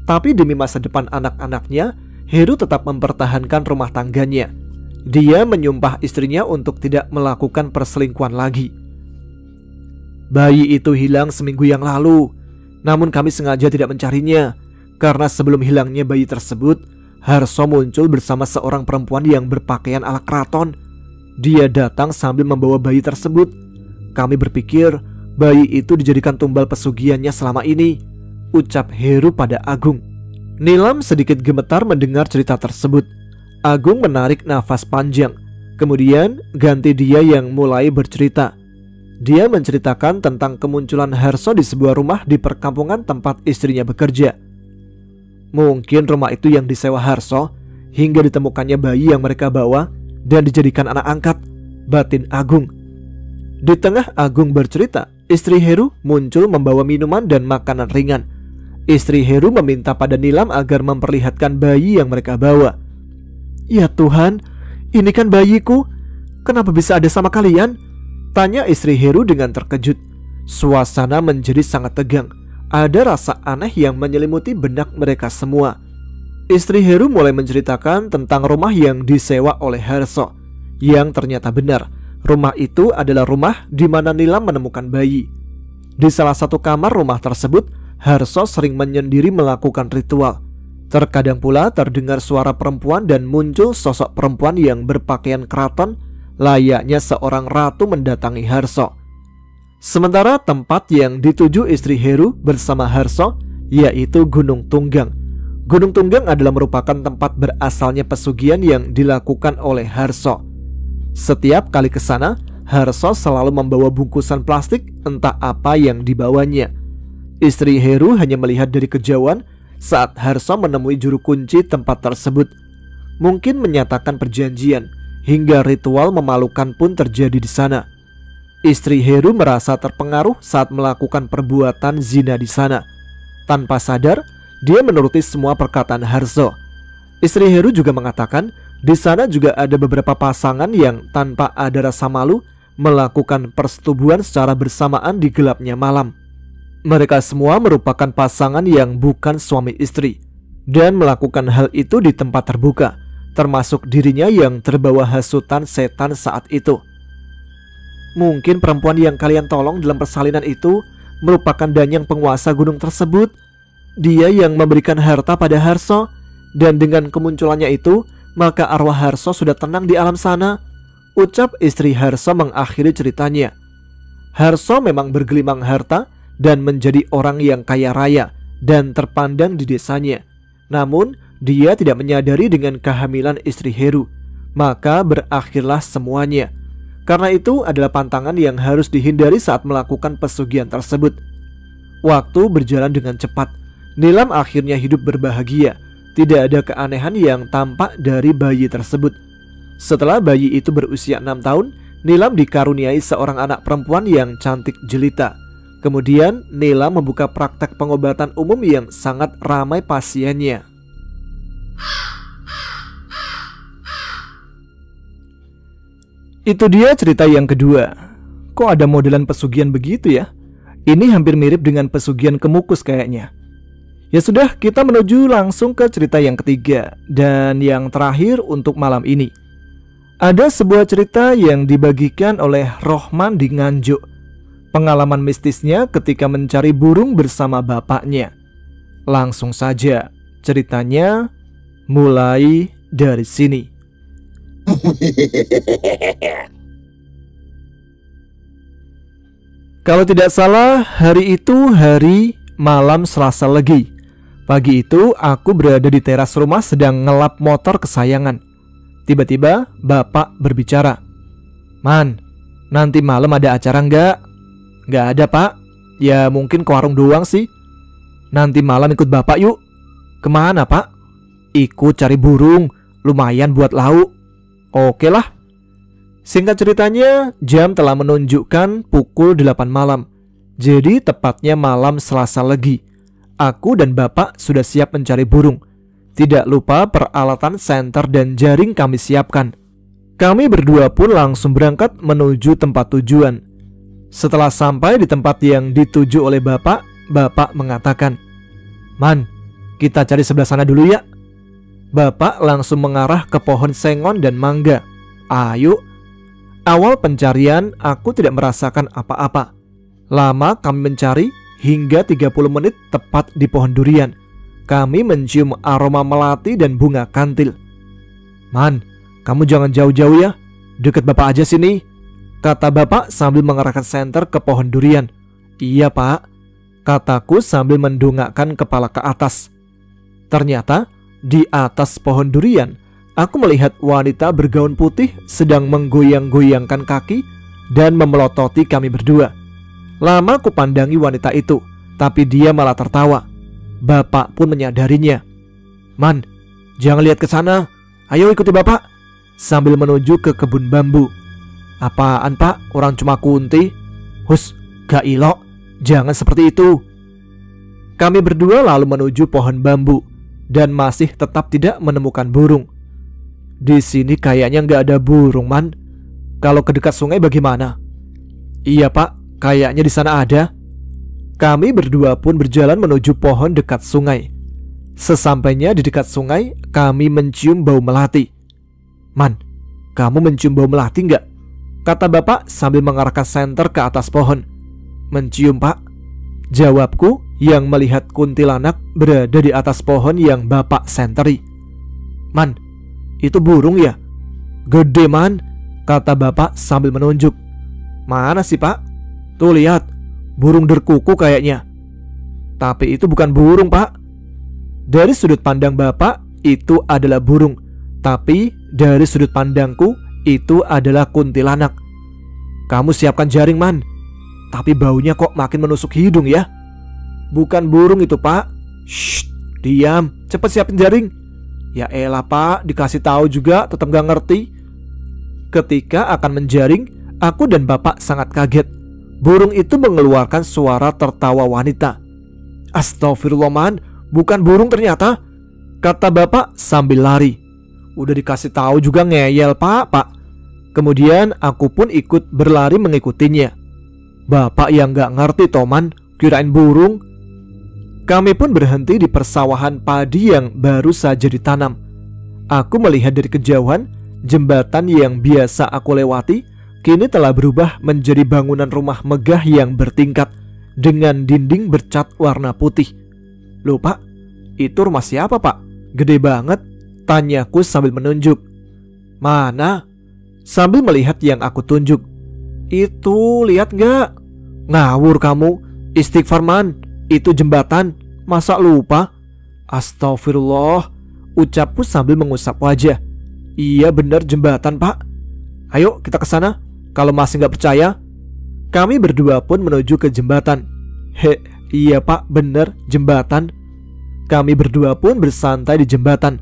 Tapi demi masa depan anak-anaknya, Heru tetap mempertahankan rumah tangganya. Dia menyumpah istrinya untuk tidak melakukan perselingkuhan lagi. "Bayi itu hilang seminggu yang lalu, namun kami sengaja tidak mencarinya. Karena sebelum hilangnya bayi tersebut, Harso muncul bersama seorang perempuan yang berpakaian ala keraton. Dia datang sambil membawa bayi tersebut. Kami berpikir bayi itu dijadikan tumbal pesugihannya selama ini," ucap Heru pada Agung. Nilam sedikit gemetar mendengar cerita tersebut. Agung menarik nafas panjang. Kemudian ganti dia yang mulai bercerita. Dia menceritakan tentang kemunculan Harso di sebuah rumah di perkampungan tempat istrinya bekerja. Mungkin rumah itu yang disewa Harso hingga ditemukannya bayi yang mereka bawa dan dijadikan anak angkat, batin Agung. Di tengah Agung bercerita, istri Heru muncul membawa minuman dan makanan ringan. Istri Heru meminta pada Nilam agar memperlihatkan bayi yang mereka bawa. "Ya Tuhan, ini kan bayiku. Kenapa bisa ada sama kalian?" tanya istri Heru dengan terkejut. Suasana menjadi sangat tegang. Ada rasa aneh yang menyelimuti benak mereka semua. Istri Heru mulai menceritakan tentang rumah yang disewa oleh Harso. Yang ternyata benar, rumah itu adalah rumah di mana Nilam menemukan bayi. Di salah satu kamar rumah tersebut, Harso sering menyendiri melakukan ritual. Terkadang pula terdengar suara perempuan dan muncul sosok perempuan yang berpakaian keraton, layaknya seorang ratu mendatangi Harso. Sementara tempat yang dituju istri Heru bersama Harso yaitu Gunung Tunggang. Gunung Tunggang adalah merupakan tempat berasalnya pesugihan yang dilakukan oleh Harso. Setiap kali ke sana, Harso selalu membawa bungkusan plastik entah apa yang dibawanya. Istri Heru hanya melihat dari kejauhan saat Harso menemui juru kunci tempat tersebut. Mungkin menyatakan perjanjian, hingga ritual memalukan pun terjadi di sana. Istri Heru merasa terpengaruh saat melakukan perbuatan zina di sana. Tanpa sadar, dia menuruti semua perkataan Harso. Istri Heru juga mengatakan Di sana juga ada beberapa pasangan yang tanpa ada rasa malu melakukan persetubuhan secara bersamaan di gelapnya malam. Mereka semua merupakan pasangan yang bukan suami istri dan melakukan hal itu di tempat terbuka, termasuk dirinya yang terbawa hasutan setan saat itu. Mungkin perempuan yang kalian tolong dalam persalinan itu merupakan danyang penguasa gunung tersebut. Dia yang memberikan harta pada Harso, dan dengan kemunculannya itu maka arwah Harso sudah tenang di alam sana, ucap istri Harso mengakhiri ceritanya. Harso memang bergelimang harta dan menjadi orang yang kaya raya dan terpandang di desanya. Namun dia tidak menyadari dengan kehamilan istri Heru, maka berakhirlah semuanya. Karena itu adalah pantangan yang harus dihindari saat melakukan pesugihan tersebut. Waktu berjalan dengan cepat. Nilam akhirnya hidup berbahagia. Tidak ada keanehan yang tampak dari bayi tersebut. Setelah bayi itu berusia 6 tahun, Nilam dikaruniai seorang anak perempuan yang cantik jelita. Kemudian Nilam membuka praktek pengobatan umum yang sangat ramai pasiennya. Itu dia cerita yang kedua. Kok ada modelan pesugihan begitu ya? Ini hampir mirip dengan pesugihan Kemukus kayaknya. Ya sudah, kita menuju langsung ke cerita yang ketiga dan yang terakhir untuk malam ini. Ada sebuah cerita yang dibagikan oleh Rohman di Nganjuk. Pengalaman mistisnya ketika mencari burung bersama bapaknya. Langsung saja, ceritanya mulai dari sini. Kalau tidak salah, hari itu hari malam Selasa Legi. Pagi itu aku berada di teras rumah sedang ngelap motor kesayangan. Tiba-tiba bapak berbicara. "Man, nanti malam ada acara nggak?" "Nggak ada pak, ya mungkin ke warung doang sih." "Nanti malam ikut bapak yuk." "Kemana pak?" "Ikut cari burung, lumayan buat lauk." "Oke lah." Singkat ceritanya, jam telah menunjukkan pukul 8 malam. Jadi tepatnya malam Selasa Legi. Aku dan bapak sudah siap mencari burung. Tidak lupa peralatan senter dan jaring kami siapkan. Kami berdua pun langsung berangkat menuju tempat tujuan. Setelah sampai di tempat yang dituju oleh bapak, bapak mengatakan, "Man, kita cari sebelah sana dulu ya." Bapak langsung mengarah ke pohon sengon dan mangga. "Ayo." Awal pencarian aku tidak merasakan apa-apa. Lama kami mencari hingga 30 menit tepat di pohon durian. Kami mencium aroma melati dan bunga kantil. "Man, kamu jangan jauh-jauh ya, deket bapak aja sini," kata bapak sambil mengarahkan senter ke pohon durian. "Iya pak," kataku sambil mendongakkan kepala ke atas. Ternyata di atas pohon durian aku melihat wanita bergaun putih sedang menggoyang-goyangkan kaki dan memelototi kami berdua. Lama ku pandangi wanita itu, tapi dia malah tertawa. Bapak pun menyadarinya. "Man, jangan lihat ke sana. Ayo ikuti bapak," sambil menuju ke kebun bambu. "Apaan pak, orang cuma kunti." "Hus, gak ilok, jangan seperti itu." Kami berdua lalu menuju pohon bambu dan masih tetap tidak menemukan burung. "Di sini kayaknya nggak ada burung, Man. Kalau ke dekat sungai bagaimana?" "Iya pak, kayaknya di sana ada." Kami berdua pun berjalan menuju pohon dekat sungai. Sesampainya di dekat sungai, kami mencium bau melati. "Man, kamu mencium bau melati nggak?" kata bapak sambil mengarahkan senter ke atas pohon. "Mencium pak," jawabku yang melihat kuntilanak berada di atas pohon yang bapak senteri. "Man, itu burung ya?" "Gede man," kata bapak sambil menunjuk. "Mana sih pak?" "Tuh lihat, burung derkuku kayaknya." "Tapi itu bukan burung pak." Dari sudut pandang bapak itu adalah burung, tapi dari sudut pandangku itu adalah kuntilanak. "Kamu siapkan jaring man, tapi baunya kok makin menusuk hidung ya." "Bukan burung itu pak." "Shh, diam, cepat siapin jaring." "Ya elah pak, dikasih tahu juga tetap gak ngerti." Ketika akan menjaring, aku dan bapak sangat kaget. Burung itu mengeluarkan suara tertawa wanita. "Astagfirullah man, bukan burung ternyata," kata bapak sambil lari. Udah dikasih tahu juga ngeyel, Pak. Kemudian aku pun ikut berlari mengikutinya. Bapak yang gak ngerti toman, kirain burung. Kami pun berhenti di persawahan padi yang baru saja ditanam. Aku melihat dari kejauhan jembatan yang biasa aku lewati kini telah berubah menjadi bangunan rumah megah yang bertingkat dengan dinding bercat warna putih. Loh Pak, itu rumah siapa Pak? Gede banget, tanyaku sambil menunjuk. Mana? Sambil melihat yang aku tunjuk. Itu, lihat gak? Ngawur kamu, istighfar man, itu jembatan, masa lupa? Astagfirullah, ucapku sambil mengusap wajah. Iya bener jembatan Pak. Ayo kita ke sana. Kalau masih gak percaya. Kami berdua pun menuju ke jembatan. Iya Pak, bener jembatan. Kami berdua pun bersantai di jembatan.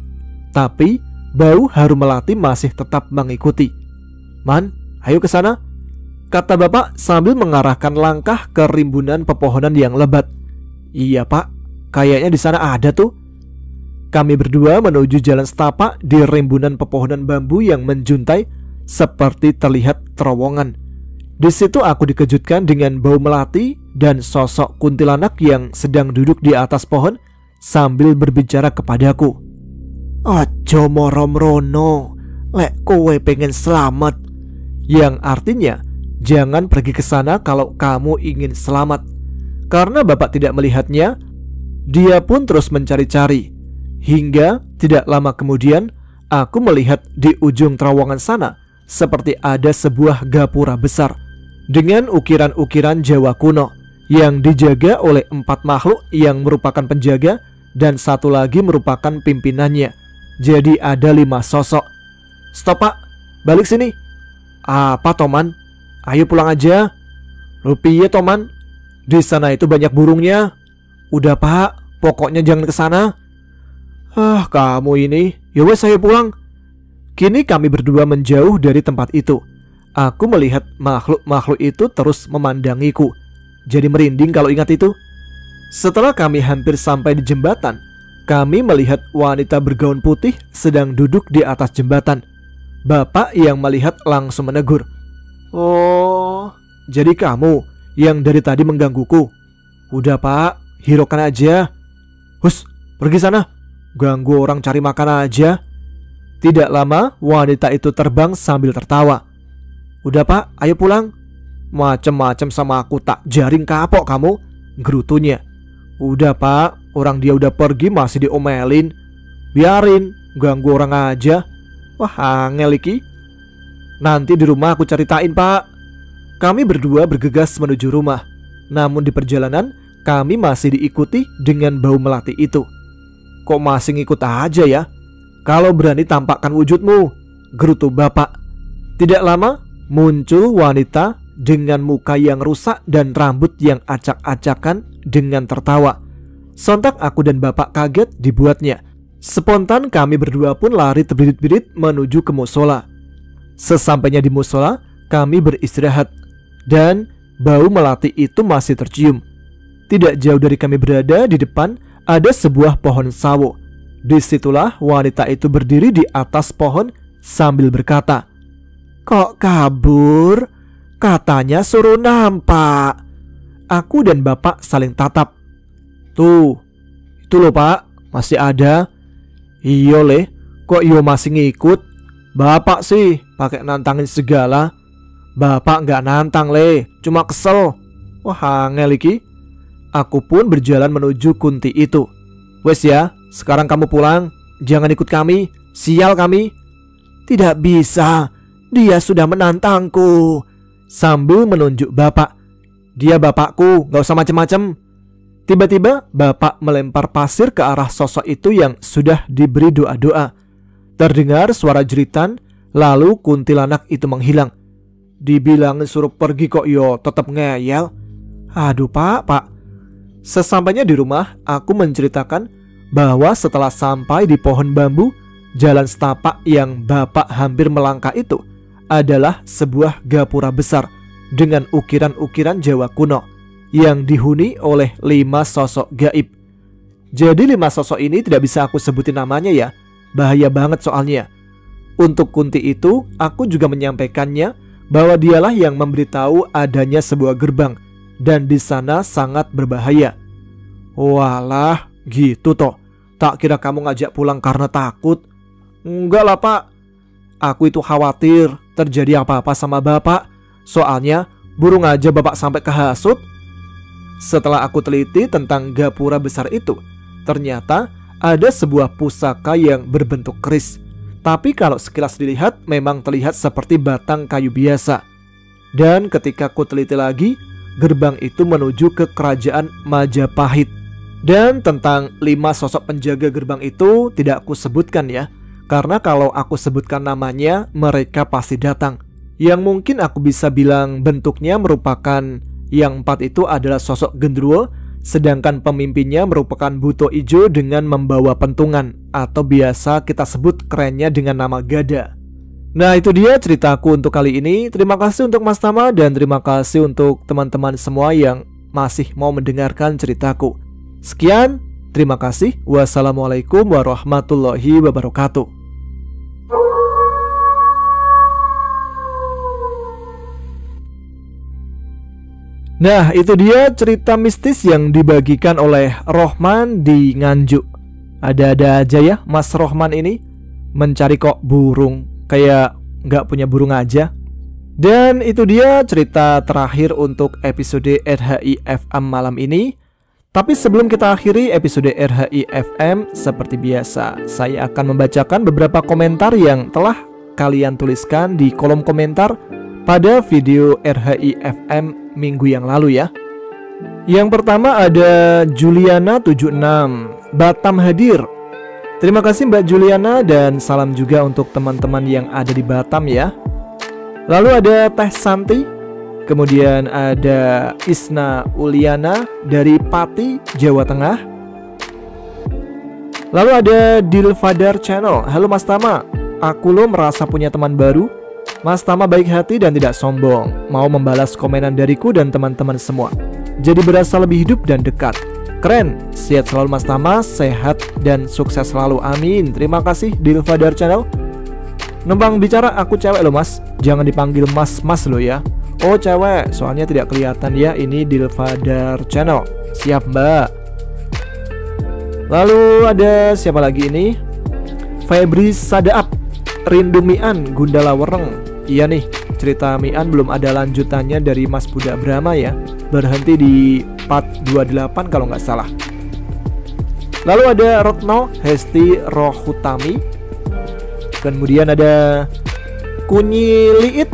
Tapi bau harum melati masih tetap mengikuti. Man, ayo ke sana, kata bapak sambil mengarahkan langkah ke rimbunan pepohonan yang lebat. Iya Pak, kayaknya di sana ada tuh. Kami berdua menuju jalan setapak di rimbunan pepohonan bambu yang menjuntai seperti terlihat terowongan. Di situ aku dikejutkan dengan bau melati dan sosok kuntilanak yang sedang duduk di atas pohon sambil berbicara kepadaku. Ojo morom rono, lek kowe pengen selamat. Yang artinya jangan pergi ke sana kalau kamu ingin selamat. Karena bapak tidak melihatnya, dia pun terus mencari-cari. Hingga tidak lama kemudian aku melihat di ujung terowongan sana seperti ada sebuah gapura besar dengan ukiran-ukiran Jawa kuno yang dijaga oleh 4 makhluk yang merupakan penjaga dan satu lagi merupakan pimpinannya. Jadi ada 5 sosok. Stop Pak, balik sini. Apa Toman? Ayo pulang aja. Rupiah Toman, di sana itu banyak burungnya. Udah Pak, pokoknya jangan ke sana. Kamu ini. Yowes saya pulang. Kini kami berdua menjauh dari tempat itu. Aku melihat makhluk-makhluk itu terus memandangiku. Jadi merinding kalau ingat itu. Setelah kami hampir sampai di jembatan, kami melihat wanita bergaun putih sedang duduk di atas jembatan. Bapak yang melihat langsung menegur. Oh, jadi kamu yang dari tadi menggangguku. Udah Pak, hiraukan aja. Hus, pergi sana. Ganggu orang cari makan aja. Tidak lama wanita itu terbang sambil tertawa. Udah Pak, ayo pulang. Macem-macem sama aku tak jaring kapok kamu, gerutunya. Udah Pak, orang dia udah pergi masih diomelin. Biarin, ganggu orang aja. Wah angel iki. Nanti di rumah aku ceritain Pak. Kami berdua bergegas menuju rumah. Namun di perjalanan kami masih diikuti dengan bau melati itu. Kok masih ngikut aja ya? Kalau berani tampakkan wujudmu, gerutu bapak. Tidak lama muncul wanita dengan muka yang rusak dan rambut yang acak-acakan dengan tertawa. Sontak aku dan bapak kaget dibuatnya. Spontan kami berdua pun lari terbirit-birit menuju ke musola. Sesampainya di musola, kami beristirahat dan bau melati itu masih tercium. Tidak jauh dari kami berada di depan ada sebuah pohon sawo. Disitulah wanita itu berdiri di atas pohon sambil berkata, "Kok kabur? Katanya suruh nampak." Aku dan bapak saling tatap. Tuh, itu loh Pak, masih ada. Iyo le, kok iyo masih ngikut? Bapak sih pakai nantangin segala. Bapak nggak nantang le, cuma kesel. Wah angel iki. Aku pun berjalan menuju kunti itu. Wes ya, sekarang kamu pulang. Jangan ikut kami, sial kami. Tidak bisa, dia sudah menantangku. Sambil menunjuk bapak. Dia bapakku, gak usah macem-macem. Tiba-tiba bapak melempar pasir ke arah sosok itu yang sudah diberi doa-doa. Terdengar suara jeritan, lalu kuntilanak itu menghilang. Dibilangin suruh pergi kok yo tetap ngeyel. Aduh pak. Sesampainya di rumah, aku menceritakan bahwa setelah sampai di pohon bambu, jalan setapak yang bapak hampir melangkah itu adalah sebuah gapura besar dengan ukiran-ukiran Jawa kuno yang dihuni oleh 5 sosok gaib. Jadi 5 sosok ini tidak bisa aku sebutin namanya ya, bahaya banget soalnya. Untuk Kunti itu, aku juga menyampaikannya bahwa dialah yang memberitahu adanya sebuah gerbang dan di sana sangat berbahaya. Walah, gitu toh. Tak kira kamu ngajak pulang karena takut. Enggak lah Pak. Aku itu khawatir terjadi apa-apa sama Bapak. Soalnya burung aja Bapak sampai kehasut. Setelah aku teliti tentang gapura besar itu, ternyata ada sebuah pusaka yang berbentuk keris. Tapi kalau sekilas dilihat memang terlihat seperti batang kayu biasa. Dan ketika ku teliti lagi, gerbang itu menuju ke kerajaan Majapahit. Dan tentang 5 sosok penjaga gerbang itu tidak aku sebutkan ya, karena kalau aku sebutkan namanya mereka pasti datang. Yang mungkin aku bisa bilang bentuknya merupakan yang 4 itu adalah sosok genderuwo, sedangkan pemimpinnya merupakan buto ijo dengan membawa pentungan, atau biasa kita sebut kerennya dengan nama Gada. Nah itu dia ceritaku untuk kali ini. Terima kasih untuk Mas Tama dan terima kasih untuk teman-teman semua yang masih mau mendengarkan ceritaku. Sekian, terima kasih. Wassalamualaikum warahmatullahi wabarakatuh. Nah, itu dia cerita mistis yang dibagikan oleh Rohman di Nganjuk. Ada-ada aja ya Mas Rohman ini mencari kok burung, kayak nggak punya burung aja. Dan itu dia cerita terakhir untuk episode RHI FM malam ini. Tapi sebelum kita akhiri episode RHI FM, seperti biasa saya akan membacakan beberapa komentar yang telah kalian tuliskan di kolom komentar pada video RHI FM minggu yang lalu ya. Yang pertama ada Juliana76, Batam hadir. Terima kasih Mbak Juliana dan salam juga untuk teman-teman yang ada di Batam ya. Lalu ada Teh Santi, kemudian ada Isna Uliana dari Pati, Jawa Tengah. Lalu ada Dilfadar Channel. Halo Mas Tama, aku lo merasa punya teman baru. Mas Tama baik hati dan tidak sombong, mau membalas komenan dariku dan teman-teman semua. Jadi berasa lebih hidup dan dekat. Keren, sehat selalu Mas Tama, sehat dan sukses selalu, amin. Terima kasih Dilfadar Channel. Numpang bicara, aku cewek loh Mas, jangan dipanggil mas-mas lo ya. Oh cewek, soalnya tidak kelihatan ya. Ini Dilfadar Channel. Siap Mbak. Lalu ada siapa lagi ini? Febri Sadaap, Rindu Mian, Gundala Wereng. Iya nih, cerita Mian belum ada lanjutannya dari Mas Budak Brahma ya. Berhenti di part 28 kalau nggak salah. Lalu ada Rotno Hesti Rohutami. Kemudian ada Kunyiliit.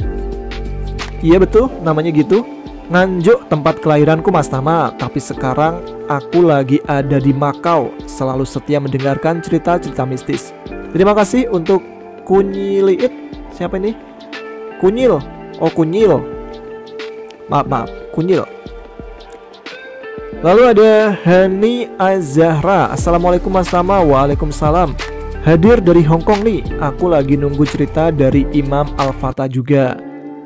Iya betul, namanya gitu. Nganjuk tempat kelahiranku Mas Tama, tapi sekarang aku lagi ada di Makau. Selalu setia mendengarkan cerita-cerita mistis. Terima kasih untuk Kunyiliit. Siapa ini? Kunyil. Oh Kunyil. Maaf, Kunyil. Lalu ada Hani Azahra. Assalamualaikum Mas Tama. Waalaikumsalam. Hadir dari Hongkong nih. Aku lagi nunggu cerita dari Imam Al-Fatah juga.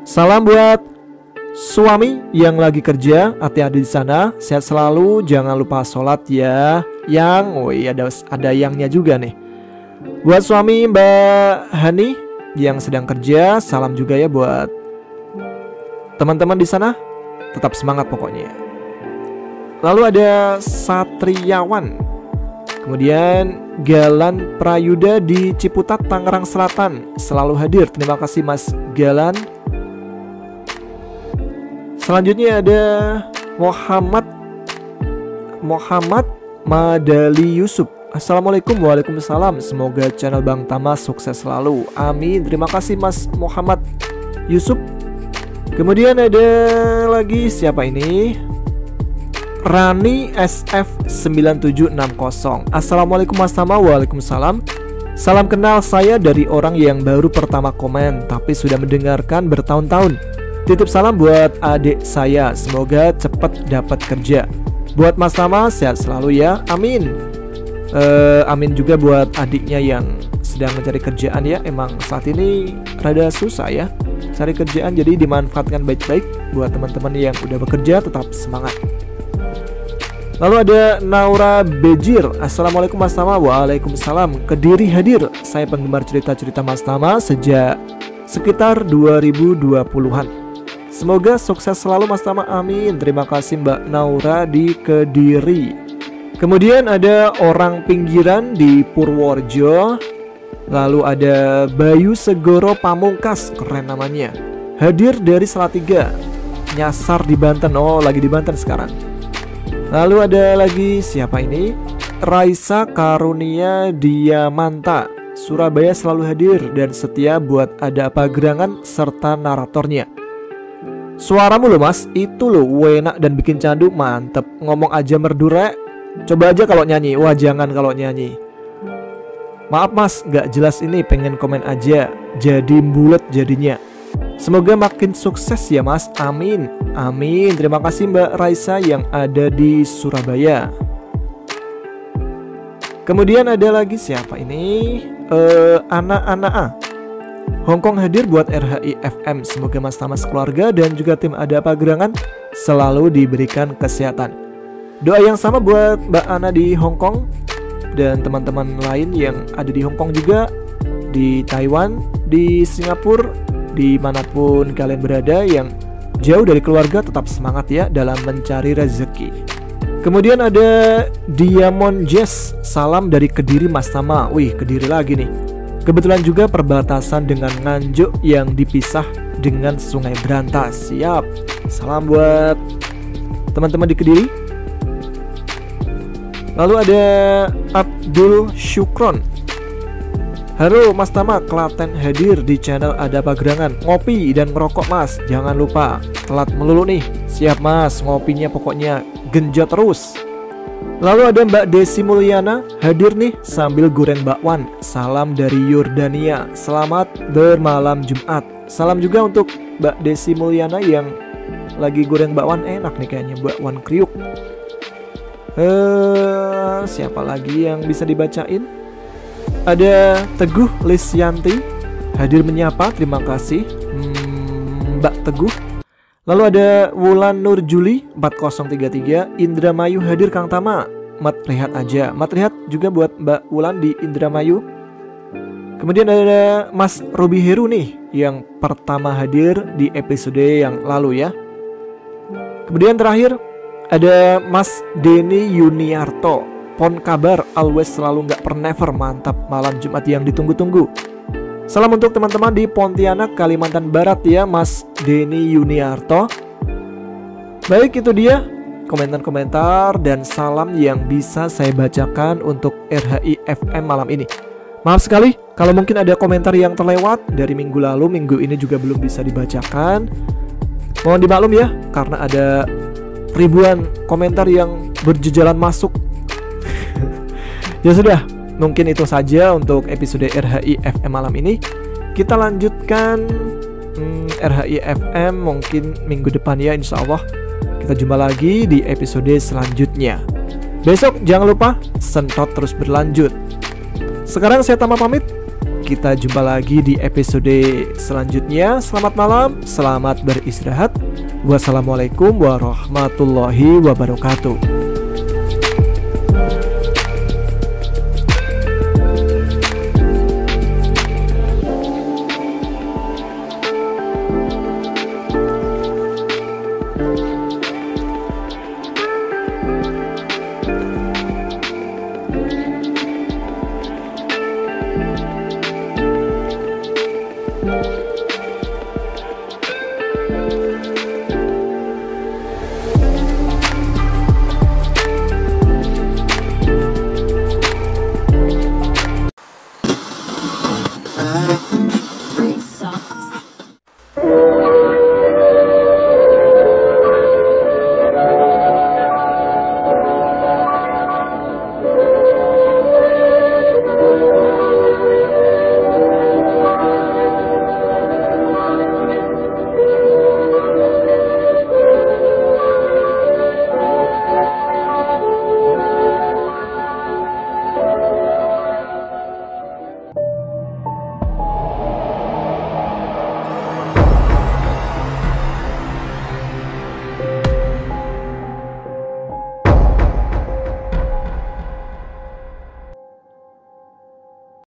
Salam buat suami yang lagi kerja, hati-hati di sana, sehat selalu, jangan lupa sholat ya. Yang, oh iya ada yangnya juga nih. Buat suami Mbak Hani yang sedang kerja, salam juga ya buat teman-teman di sana. Tetap semangat pokoknya. Lalu ada Satriawan. Kemudian Galan Prayuda di Ciputat, Tangerang Selatan, selalu hadir. Terima kasih Mas Galan. Selanjutnya ada Muhammad Madali Yusuf. Assalamualaikum. Waalaikumsalam. Semoga channel Bang Tama sukses selalu, amin. Terima kasih Mas Muhammad Yusuf. Kemudian ada lagi siapa ini? Rani SF9760. Assalamualaikum Mas Tama. Waalaikumsalam. Salam kenal, saya dari orang yang baru pertama komen tapi sudah mendengarkan bertahun-tahun. Titip salam buat adik saya, semoga cepat dapat kerja. Buat Mas Tama sehat selalu ya, amin. Amin juga buat adiknya yang sedang mencari kerjaan ya. Emang saat ini rada susah ya cari kerjaan, jadi dimanfaatkan baik-baik. Buat teman-teman yang udah bekerja tetap semangat. Lalu ada Naura Bejir. Assalamualaikum Mas Tama. Waalaikumsalam. Kediri hadir. Saya penggemar cerita-cerita Mas Tama sejak sekitar 2020-an. Semoga sukses selalu Mas Tama. Amin. Terima kasih Mbak Naura di Kediri. Kemudian ada orang pinggiran di Purworejo. Lalu ada Bayu Segoro Pamungkas. Keren namanya. Hadir dari Salatiga. Nyasar di Banten. Oh, lagi di Banten sekarang. Lalu ada lagi siapa ini? Raisa Karunia Diamanta. Surabaya selalu hadir dan setia buat Ada Apa Gerangan serta naratornya. Suaramu loh Mas, itu loh enak dan bikin candu, mantep. Ngomong aja merdu rek. Coba aja kalau nyanyi. Wah jangan kalau nyanyi. Maaf Mas, gak jelas ini, pengen komen aja. Jadi bulet jadinya. Semoga makin sukses ya Mas. Amin. Amin. Terima kasih Mbak Raisa yang ada di Surabaya. Kemudian ada lagi siapa ini? Ana A. Hongkong hadir buat RHI FM. Semoga Mas Tama keluarga dan juga tim Ada Apa Gerangan selalu diberikan kesehatan. Doa yang sama buat Mbak Ana di Hongkong dan teman-teman lain yang ada di Hongkong juga, di Taiwan, di Singapura, dimanapun kalian berada yang jauh dari keluarga, tetap semangat ya dalam mencari rezeki. Kemudian ada Diamond Jazz. Salam dari Kediri Mas Tama. Wih, Kediri lagi nih. Kebetulan juga perbatasan dengan Nganjuk yang dipisah dengan Sungai Berantas. Siap. Salam buat teman-teman di Kediri. Lalu ada Abdul Syukron. Halo Mas Tama, Klaten hadir di channel Ada Apa Gerangan. Ngopi dan ngerokok Mas, jangan lupa. Telat melulu nih. Siap Mas, ngopinya pokoknya genjot terus. Lalu ada Mbak Desi Mulyana hadir nih sambil goreng bakwan. Salam dari Yordania. Selamat bermalam Jumat. Salam juga untuk Mbak Desi Mulyana yang lagi goreng bakwan. Enak nih kayaknya, bakwan kriuk. Siapa lagi yang bisa dibacain? Ada Teguh Lisyanti hadir menyapa, terima kasih Mbak Teguh. Lalu ada Wulan Nur Juli 4033. Indramayu hadir Kang Tama. Mat lihat aja. Mat lihat juga buat Mbak Wulan di Indramayu. Kemudian ada Mas Ruby Heru nih yang pertama hadir di episode yang lalu ya. Kemudian terakhir ada Mas Denny Yuniarto. Pon kabar, always selalu nggak pernah never. Mantap, malam Jumat yang ditunggu-tunggu. Salam untuk teman-teman di Pontianak, Kalimantan Barat ya, Mas Denny Yuniarto. Baik, itu dia komentar-komentar dan salam yang bisa saya bacakan untuk RHI FM malam ini. Maaf sekali kalau mungkin ada komentar yang terlewat dari minggu lalu, minggu ini juga belum bisa dibacakan. Mohon dimaklum ya, karena ada ribuan komentar yang berjejalan masuk. Ya sudah, mungkin itu saja untuk episode RHI FM malam ini. Kita lanjutkan RHI FM mungkin minggu depan ya, insya Allah. Kita jumpa lagi di episode selanjutnya. Besok jangan lupa sentot terus berlanjut. Sekarang saya Tama pamit. Kita jumpa lagi di episode selanjutnya. Selamat malam, selamat beristirahat. Wassalamualaikum warahmatullahi wabarakatuh.